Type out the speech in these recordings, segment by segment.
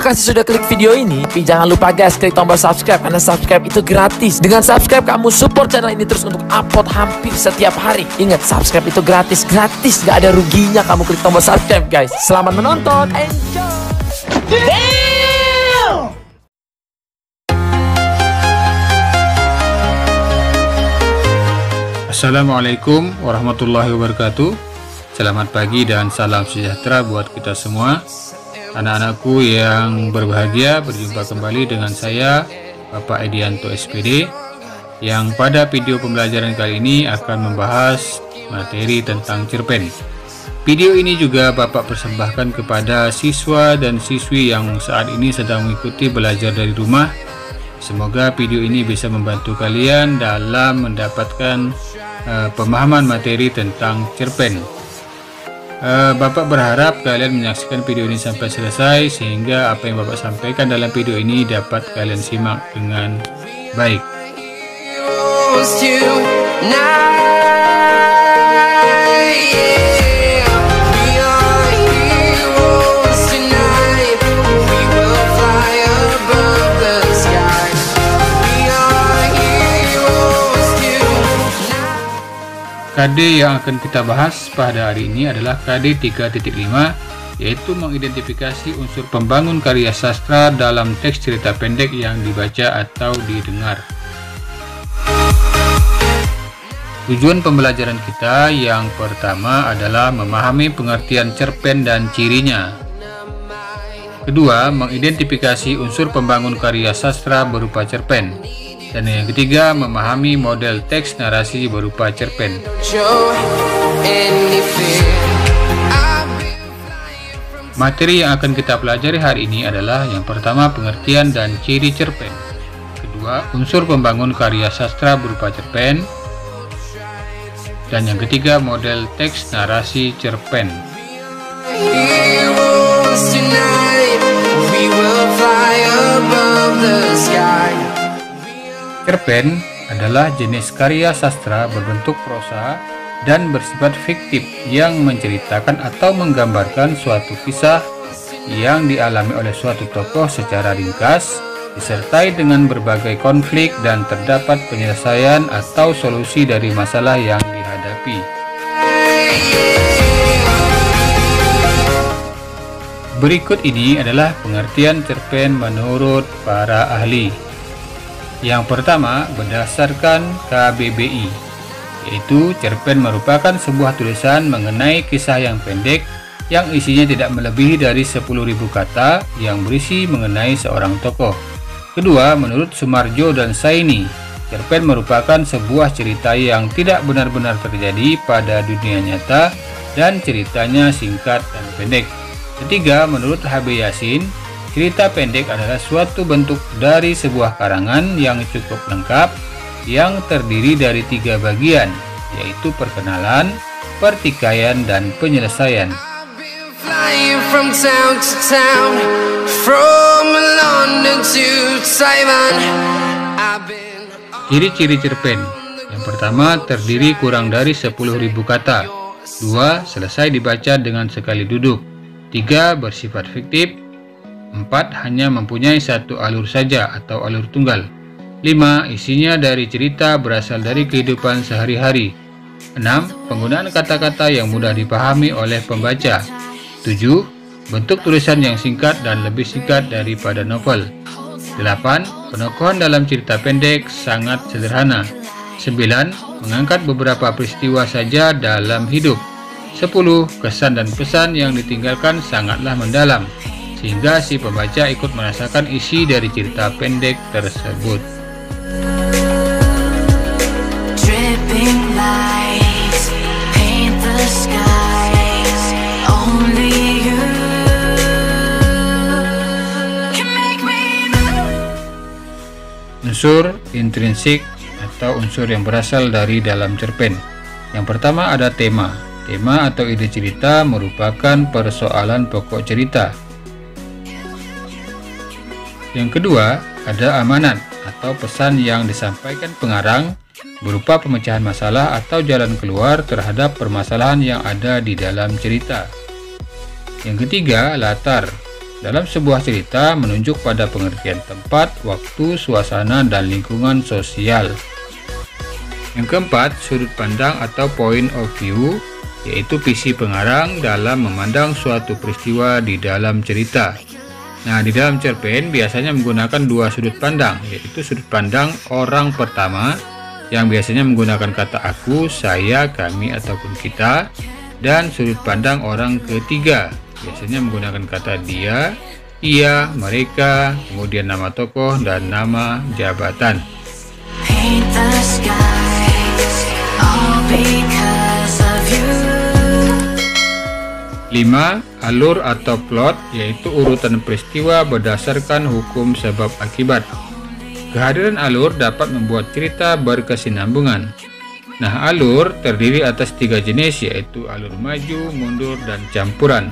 kasih sudah klik video ini. Tapi jangan lupa guys, klik tombol subscribe karena subscribe itu gratis. Dengan subscribe kamu support channel ini terus untuk upload hampir setiap hari. Ingat, subscribe itu gratis, gak ada ruginya kamu klik tombol subscribe guys. Selamat menonton, enjoy. Assalamualaikum warahmatullahi wabarakatuh. Selamat pagi dan salam sejahtera buat kita semua. Anak-anakku yang berbahagia, berjumpa kembali dengan saya Bapak Edianto SPD, yang pada video pembelajaran kali ini akan membahas materi tentang cerpen. Video ini juga Bapak persembahkan kepada siswa dan siswi yang saat ini sedang mengikuti belajar dari rumah. Semoga video ini bisa membantu kalian dalam mendapatkan pemahaman materi tentang cerpen. Bapak berharap kalian menyaksikan video ini sampai selesai, sehingga apa yang Bapak sampaikan dalam video ini dapat kalian simak dengan baik. KD yang akan kita bahas pada hari ini adalah KD 3.5, yaitu mengidentifikasi unsur pembangun karya sastra dalam teks cerita pendek yang dibaca atau didengar. Tujuan pembelajaran kita yang pertama adalah memahami pengertian cerpen dan cirinya. Kedua, mengidentifikasi unsur pembangun karya sastra berupa cerpen. Dan yang ketiga, memahami model teks narasi berupa cerpen. Materi yang akan kita pelajari hari ini adalah yang pertama, pengertian dan ciri cerpen. Kedua, unsur pembangun karya sastra berupa cerpen. Dan yang ketiga, model teks narasi cerpen. Cerpen adalah jenis karya sastra berbentuk prosa dan bersifat fiktif yang menceritakan atau menggambarkan suatu kisah yang dialami oleh suatu tokoh secara ringkas, disertai dengan berbagai konflik dan terdapat penyelesaian atau solusi dari masalah yang dihadapi. Berikut ini adalah pengertian cerpen menurut para ahli. Yang pertama, berdasarkan KBBI, yaitu cerpen merupakan sebuah tulisan mengenai kisah yang pendek yang isinya tidak melebihi dari 10.000 kata yang berisi mengenai seorang tokoh. Kedua, menurut Sumarjo dan Saini, cerpen merupakan sebuah cerita yang tidak benar-benar terjadi pada dunia nyata dan ceritanya singkat dan pendek. Ketiga, menurut HB Yasin, cerita pendek adalah suatu bentuk dari sebuah karangan yang cukup lengkap yang terdiri dari 3 bagian, yaitu perkenalan, pertikaian, dan penyelesaian. Ciri-ciri cerpen. Yang pertama, terdiri kurang dari 10.000 kata. 2. Selesai dibaca dengan sekali duduk. 3. Bersifat fiktif. 4. Hanya mempunyai satu alur saja atau alur tunggal. 5. Isinya dari cerita berasal dari kehidupan sehari-hari. 6. Penggunaan kata-kata yang mudah dipahami oleh pembaca. 7. Bentuk tulisan yang singkat dan lebih singkat daripada novel. 8. Penokohan dalam cerita pendek sangat sederhana. 9. Mengangkat beberapa peristiwa saja dalam hidup. 10. Kesan dan pesan yang ditinggalkan sangatlah mendalam, sehingga si pembaca ikut merasakan isi dari cerita pendek tersebut. Unsur intrinsik atau unsur yang berasal dari dalam cerpen. Yang pertama ada tema. Tema atau ide cerita merupakan persoalan pokok cerita. Yang kedua, ada amanat atau pesan yang disampaikan pengarang berupa pemecahan masalah atau jalan keluar terhadap permasalahan yang ada di dalam cerita. Yang ketiga, latar. dalam sebuah cerita menunjuk pada pengertian tempat, waktu, suasana, dan lingkungan sosial. Yang keempat, sudut pandang atau point of view, yaitu visi pengarang dalam memandang suatu peristiwa di dalam cerita. Nah, di dalam cerpen biasanya menggunakan dua sudut pandang, yaitu sudut pandang orang pertama yang biasanya menggunakan kata aku, saya, kami, ataupun kita, dan sudut pandang orang ketiga biasanya menggunakan kata dia, ia, mereka, kemudian nama tokoh dan nama jabatan. 5. Alur atau plot, yaitu urutan peristiwa berdasarkan hukum sebab akibat. Kehadiran alur dapat membuat cerita berkesinambungan. Nah, alur terdiri atas 3 jenis, yaitu alur maju, mundur, dan campuran.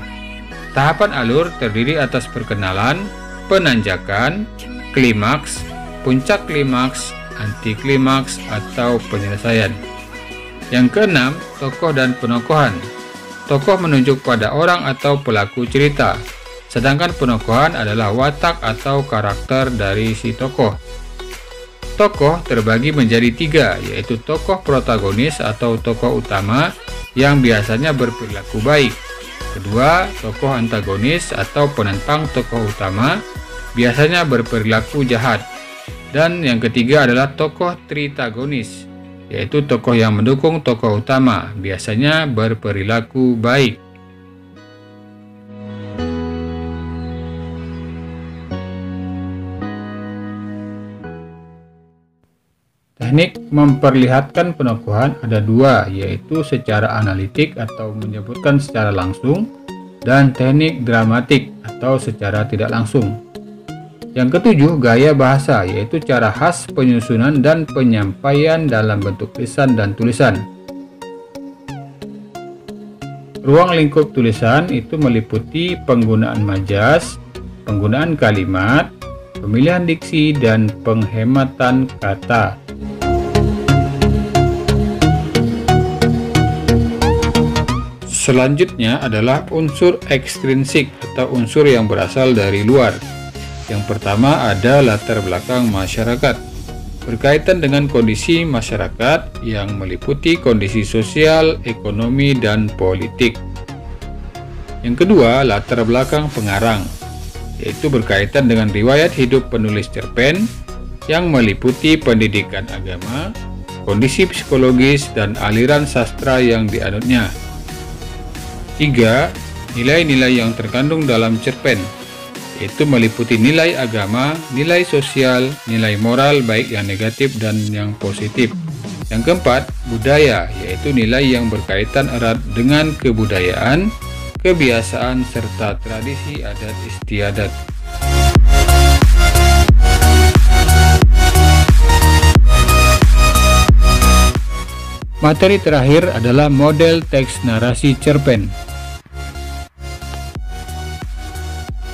Tahapan alur terdiri atas perkenalan, penanjakan, klimaks, puncak klimaks, anti klimaks, atau penyelesaian. Yang keenam, tokoh dan penokohan. Tokoh menunjuk pada orang atau pelaku cerita, sedangkan penokohan adalah watak atau karakter dari si tokoh. Tokoh terbagi menjadi 3, yaitu tokoh protagonis atau tokoh utama yang biasanya berperilaku baik. Kedua, tokoh antagonis atau penentang tokoh utama, biasanya berperilaku jahat. Dan yang ketiga adalah tokoh tritagonis, yaitu tokoh yang mendukung tokoh utama, biasanya berperilaku baik. Teknik memperlihatkan penokohan ada 2, yaitu secara analitik atau menyebutkan secara langsung, dan teknik dramatik atau secara tidak langsung. Yang ketujuh, gaya bahasa, yaitu cara khas penyusunan dan penyampaian dalam bentuk lisan dan tulisan. Ruang lingkup tulisan itu meliputi penggunaan majas, penggunaan kalimat, pemilihan diksi, dan penghematan kata. Selanjutnya adalah unsur ekstrinsik atau unsur yang berasal dari luar. Yang pertama ada latar belakang masyarakat, berkaitan dengan kondisi masyarakat yang meliputi kondisi sosial, ekonomi, dan politik. Yang kedua, latar belakang pengarang, yaitu berkaitan dengan riwayat hidup penulis cerpen yang meliputi pendidikan agama, kondisi psikologis, dan aliran sastra yang dianutnya. 3. Nilai-nilai yang terkandung dalam cerpen, yaitu meliputi nilai agama, nilai sosial, nilai moral baik yang negatif dan yang positif. Yang keempat, budaya, yaitu nilai yang berkaitan erat dengan kebudayaan, kebiasaan, serta tradisi adat istiadat. Materi terakhir adalah model teks narasi cerpen.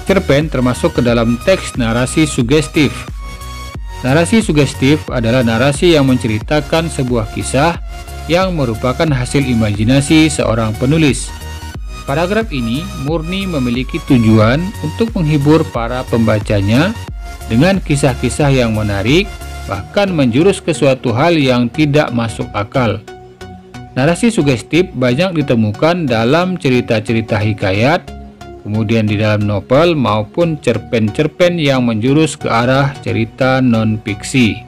Cerpen termasuk ke dalam teks narasi sugestif. Narasi sugestif adalah narasi yang menceritakan sebuah kisah yang merupakan hasil imajinasi seorang penulis. Paragraf ini murni memiliki tujuan untuk menghibur para pembacanya dengan kisah-kisah yang menarik, bahkan menjurus ke suatu hal yang tidak masuk akal. Narasi sugestif banyak ditemukan dalam cerita-cerita hikayat, kemudian di dalam novel maupun cerpen-cerpen yang menjurus ke arah cerita non-fiksi.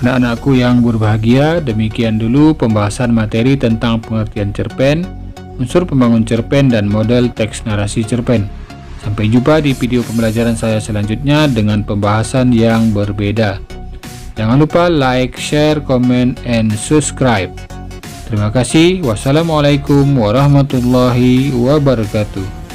Anak-anakku yang berbahagia, demikian dulu pembahasan materi tentang pengertian cerpen, unsur pembangun cerpen, dan model teks narasi cerpen. Sampai jumpa di video pembelajaran saya selanjutnya dengan pembahasan yang berbeda. Jangan lupa like, share, comment, and subscribe. Terima kasih. Wassalamualaikum warahmatullahi wabarakatuh.